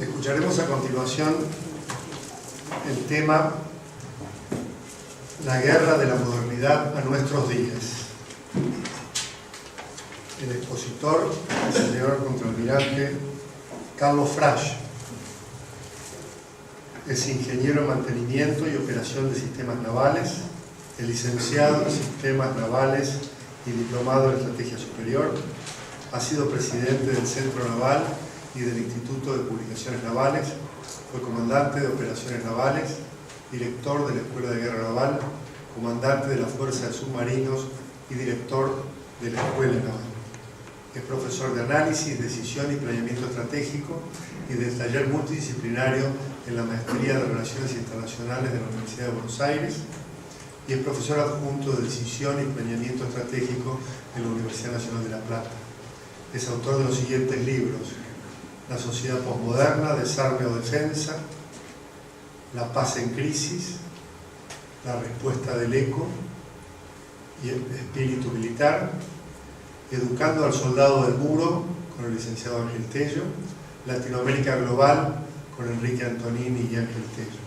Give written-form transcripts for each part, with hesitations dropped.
Escucharemos a continuación el tema La guerra de la modernidad a nuestros días. El expositor es el señor contraalmirante Carlos Frasch. Es ingeniero en mantenimiento y operación de sistemas navales, es licenciado en sistemas navales y diplomado en estrategia superior. Ha sido presidente del Centro Naval y del Instituto de Publicaciones Navales, fue comandante de operaciones navales, director de la Escuela de Guerra Naval, comandante de la Fuerza de Submarinos y director de la Escuela Naval. Es profesor de análisis, decisión y planeamiento estratégico y del taller multidisciplinario en la Maestría de Relaciones Internacionales de la Universidad de Buenos Aires y es profesor adjunto de decisión y planeamiento estratégico en la Universidad Nacional de La Plata. Es autor de los siguientes libros: La sociedad posmoderna, desarme o defensa, La paz en crisis, La respuesta del eco y el espíritu militar, Educando al soldado del muro, con el licenciado Ángel Tello, Latinoamérica global, con Enrique Antonini y Ángel Tello,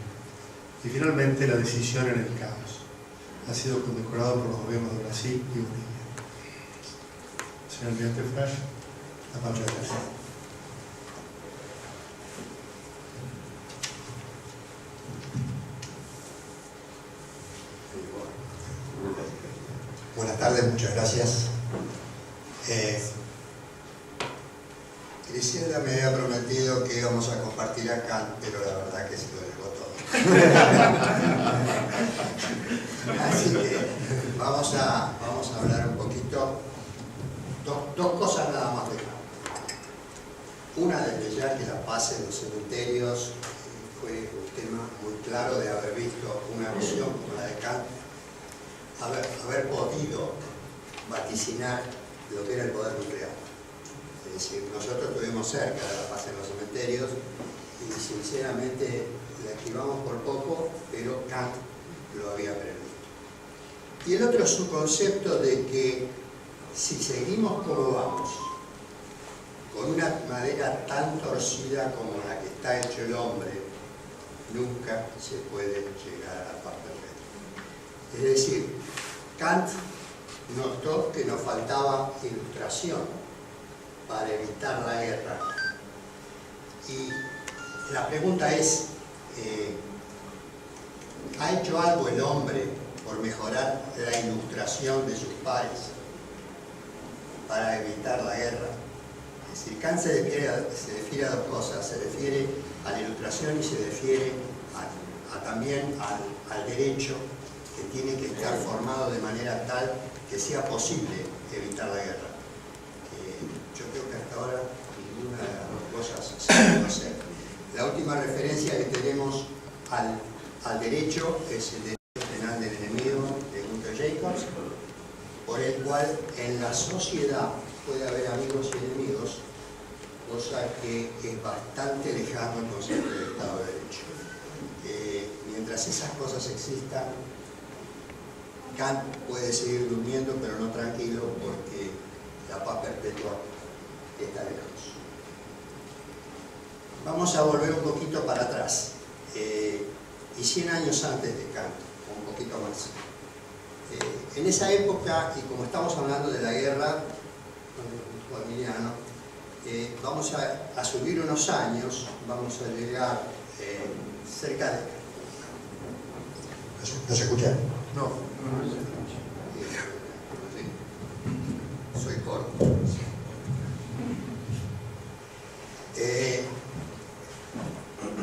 y finalmente La decisión en el caos. Ha sido condecorado por los gobiernos de Brasil y Bolivia. Señor almirante Frasch, la palabra es gracias. Buenas tardes, muchas gracias. Griselda me había prometido que íbamos a compartir a Kant, pero la verdad que se lo dejó todo. Así que vamos a hablar un poquito, dos cosas nada más de Kant. Una, desde ya, que la paz en los cementerios fue un tema muy claro de haber visto una visión como la de Kant, haber podido vaticinar lo que era el poder nuclear. Es decir, nosotros estuvimos cerca de la paz en los cementerios y sinceramente la esquivamos por poco, pero Kant lo había previsto. Y el otro es su concepto de que si seguimos como vamos, con una madera tan torcida como la que está hecho el hombre, nunca se puede llegar a la paz perfecta. Es decir, Kant notó que nos faltaba ilustración para evitar la guerra. Y la pregunta es, ¿ha hecho algo el hombre por mejorar la ilustración de sus pares para evitar la guerra? Es decir, Kant se refiere a dos cosas: se refiere a la ilustración y se refiere también al derecho, que tiene que estar formado de manera tal que sea posible evitar la guerra. Yo creo que hasta ahora ninguna de las dos cosas se puede hacer. La última referencia que tenemos al derecho es el derecho penal del enemigo de Gunther Jacobs, por el cual en la sociedad puede haber amigos y enemigos, cosa que es bastante lejano al concepto del Estado de Derecho. Mientras esas cosas existan, Kant puede seguir durmiendo, pero no tranquilo, porque la paz perpetua está lejos. Vamos a volver un poquito para atrás, y 100 años antes de Kant, o un poquito más. En esa época, y como estamos hablando de la guerra, vamos a subir unos años, vamos a llegar cerca de... ¿No se escucha? No. Soy corto.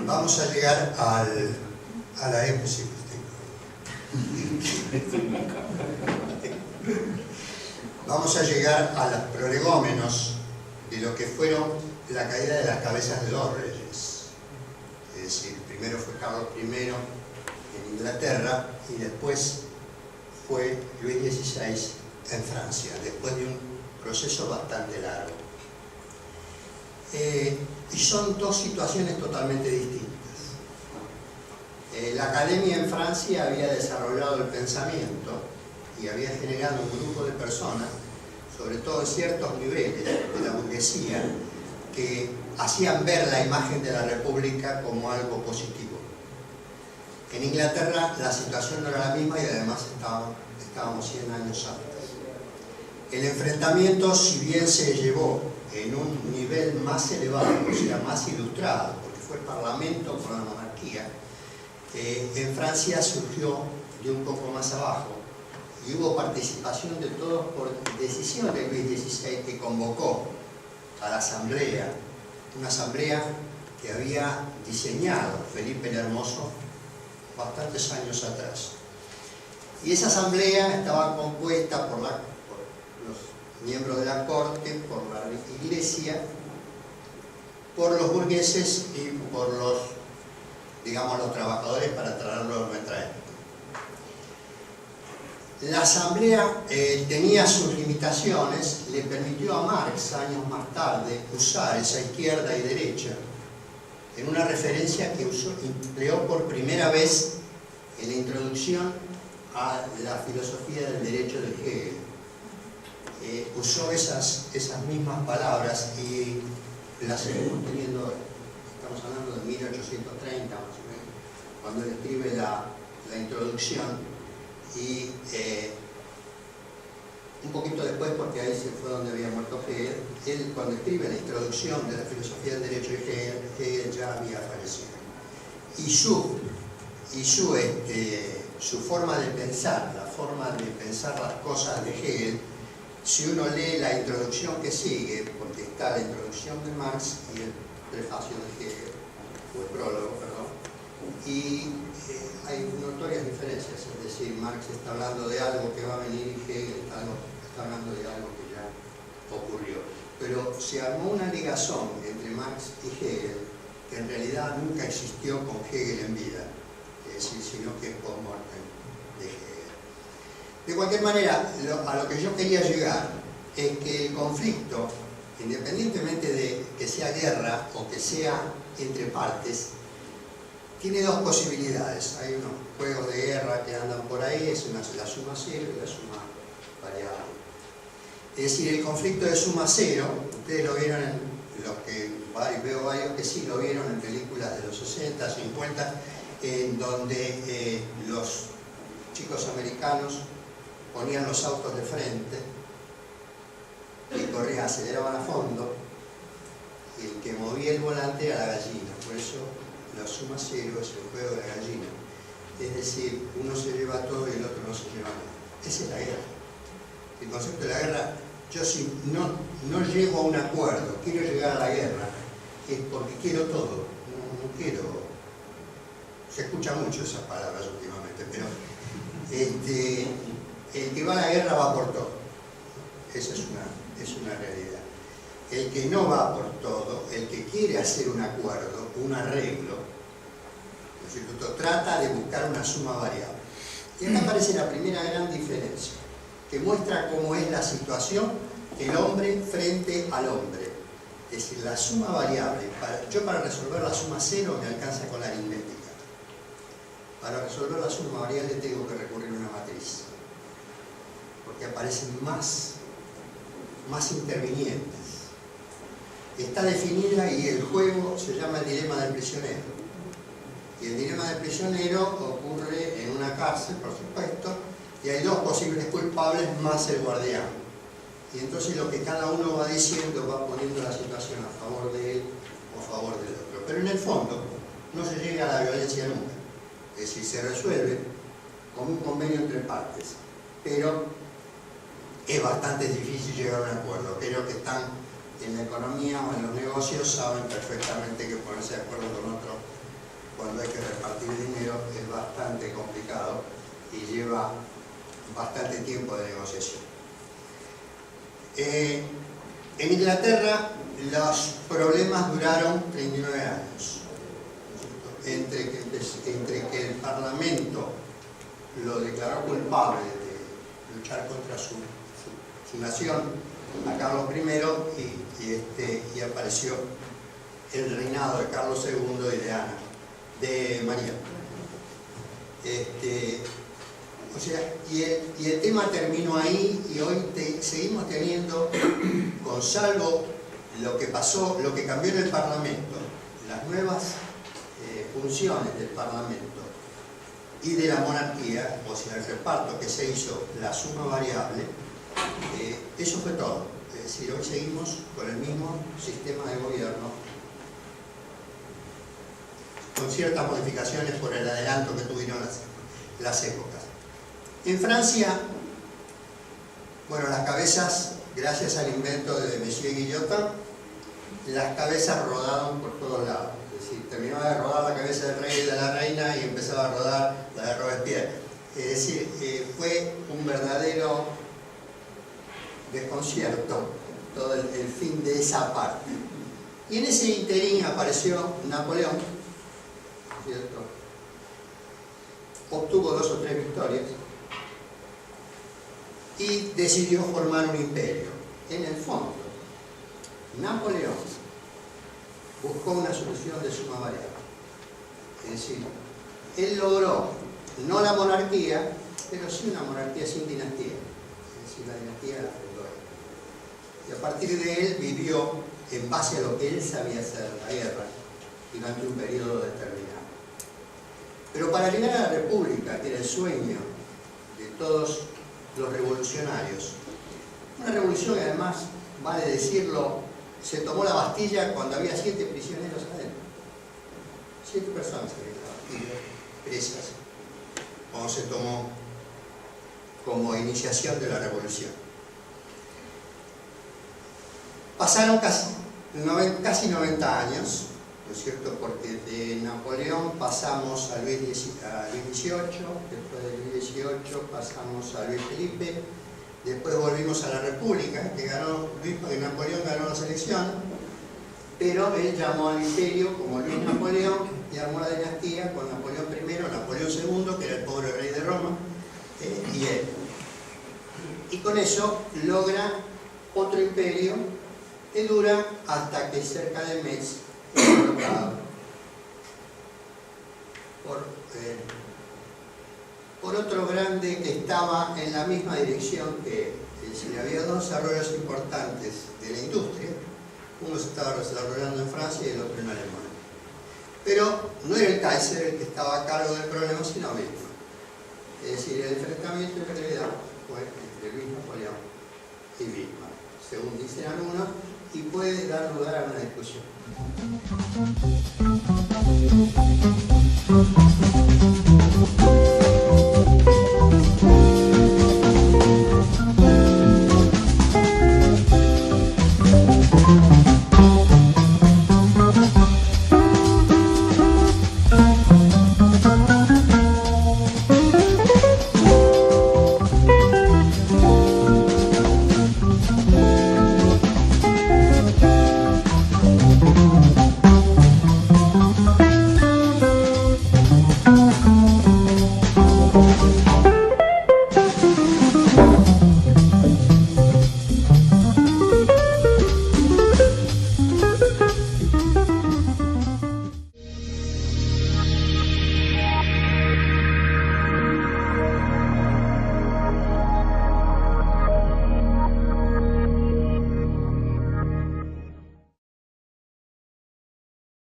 Vamos a llegar a la época. Vamos a llegar a los prolegómenos de lo que fueron la caída de las cabezas de dos reyes. Es decir, primero fue Carlos I en Inglaterra y después fue Luis XVI en Francia, después de un proceso bastante largo. Y son dos situaciones totalmente distintas. La academia en Francia había desarrollado el pensamiento y había generado un grupo de personas, sobre todo en ciertos niveles de la burguesía, que hacían ver la imagen de la República como algo positivo. En Inglaterra la situación no era la misma y además estábamos 100 años antes. El enfrentamiento, si bien se llevó en un nivel más elevado, o sea, más ilustrado, porque fue el Parlamento con la monarquía, en Francia surgió de un poco más abajo y hubo participación de todos por decisión de Luis XVI, que convocó a la asamblea, una asamblea que había diseñado Felipe el Hermoso bastantes años atrás. Y esa asamblea estaba compuesta por los miembros de la corte, por la iglesia, por los burgueses y por los, digamos, los trabajadores, para traerlo a nuestra época. La asamblea tenía sus limitaciones, le permitió a Marx años más tarde usar esa izquierda y derecha en una referencia que empleó por primera vez en la introducción a la filosofía del derecho de Hegel. Usó esas mismas palabras y las seguimos teniendo hoy. Estamos hablando de 1830 más o menos, cuando él escribe la introducción, y un poquito después, porque ahí se fue donde había muerto Hegel, él cuando escribe la introducción de la filosofía del derecho de Hegel ya había fallecido. Y su forma de pensar, la forma de pensar las cosas de Hegel, si uno lee la introducción que sigue, porque está la introducción de Marx y el prefacio de Hegel, o el prólogo, perdón, y hay notorias diferencias, es decir, Marx está hablando de algo que va a venir y Hegel está hablando de algo que ya ocurrió. Pero se armó una ligazón entre Marx y Hegel que en realidad nunca existió con Hegel en vida, es decir, sino que por muerte de Hegel. De cualquier manera, a lo que yo quería llegar es que el conflicto, independientemente de que sea guerra o que sea entre partes, tiene dos posibilidades. Hay unos juegos de guerra que andan por ahí, es la suma cero y la suma variable. Es decir, el conflicto de suma cero, ustedes lo vieron veo varios que sí lo vieron en películas de los 60, 50, en donde los chicos americanos ponían los autos de frente y corrían, aceleraban a fondo, y el que movía el volante era la gallina. Por eso la suma cero es el juego de la gallina. Es decir, uno se lleva todo y el otro no se lleva nada. Esa es la guerra. El concepto de la guerra, yo si no llego a un acuerdo, quiero llegar a la guerra, es porque quiero todo. No quiero... Se escucha mucho esas palabras últimamente, pero el que va a la guerra va por todo. Esa es una realidad. El que no va por todo, el que quiere hacer un acuerdo, un arreglo, el instituto trata de buscar una suma variable. Y acá aparece la primera gran diferencia, que muestra cómo es la situación el hombre frente al hombre. Es decir, la suma variable, yo para resolver la suma cero me alcanza con la aritmética. Para resolver la suma variable tengo que recurrir a una matriz, porque aparecen más intervinientes. Está definida y el juego se llama el dilema del prisionero. Y el dilema del prisionero ocurre en una cárcel, por supuesto, y hay dos posibles culpables más el guardián. Y entonces lo que cada uno va diciendo va poniendo la situación a favor de él o a favor del otro. Pero en el fondo no se llega a la violencia nunca. Es decir, se resuelve con un convenio entre partes. Pero es bastante difícil llegar a un acuerdo. Creo que están en la economía o en los negocios, saben perfectamente que ponerse de acuerdo con otro cuando hay que repartir dinero es bastante complicado y lleva bastante tiempo de negociación. En Inglaterra los problemas duraron 39 años. Entre que el Parlamento lo declaró culpable de luchar contra su nación, a Carlos I, y apareció el reinado de Carlos II y de María. O sea, y el tema terminó ahí, y hoy seguimos teniendo, con salvo lo que pasó, lo que cambió en el Parlamento, las nuevas funciones del Parlamento y de la monarquía, o sea, el reparto que se hizo, la suma variable, eso fue todo. Es decir, hoy seguimos con el mismo sistema de gobierno, con ciertas modificaciones por el adelanto que tuvieron las épocas. En Francia, bueno, las cabezas, gracias al invento de Monsieur Guillotin, las cabezas rodaron por todos lados. Es decir, terminaba de rodar la cabeza del rey y de la reina y empezaba a rodar la de Robespierre. Es decir, fue un verdadero desconcierto todo el fin de esa parte. Y en ese interín apareció Napoleón, ¿cierto? Obtuvo 2 o 3 victorias y decidió formar un imperio. En el fondo, Napoleón buscó una solución de suma variable. Es decir, él logró no la monarquía, pero sí una monarquía sin dinastía. Es decir, la dinastía de la Victoria. Y a partir de él vivió en base a lo que él sabía hacer, la guerra, durante un periodo determinado. Pero para llegar a la República, que era el sueño de todos los revolucionarios, una revolución que además, vale decirlo, se tomó la Bastilla cuando había 7 prisioneros adentro. 7 personas habían presas cuando se tomó como iniciación de la revolución. Pasaron casi 90 años, ¿no es cierto? Porque de Napoleón pasamos a Luis XVIII, después de Luis XVIII pasamos a Luis Felipe, después volvimos a la República, que Napoleón ganó las elecciones, pero él llamó al imperio como Luis Napoleón y armó la dinastía con Napoleón I, Napoleón II, que era el pobre rey de Roma, y él. Y con eso logra otro imperio que dura hasta que cerca de Metz es derrotado por otro grande que estaba en la misma dirección que él. Es decir, había 2 desarrollos importantes de la industria. Uno se estaba desarrollando en Francia y el otro en Alemania. Pero no era el Kaiser el que estaba a cargo del problema, sino Bismarck. Es decir, el enfrentamiento en realidad fue entre Luis Napoleón y Bismarck, según dicen algunos, y puede dar lugar a una discusión.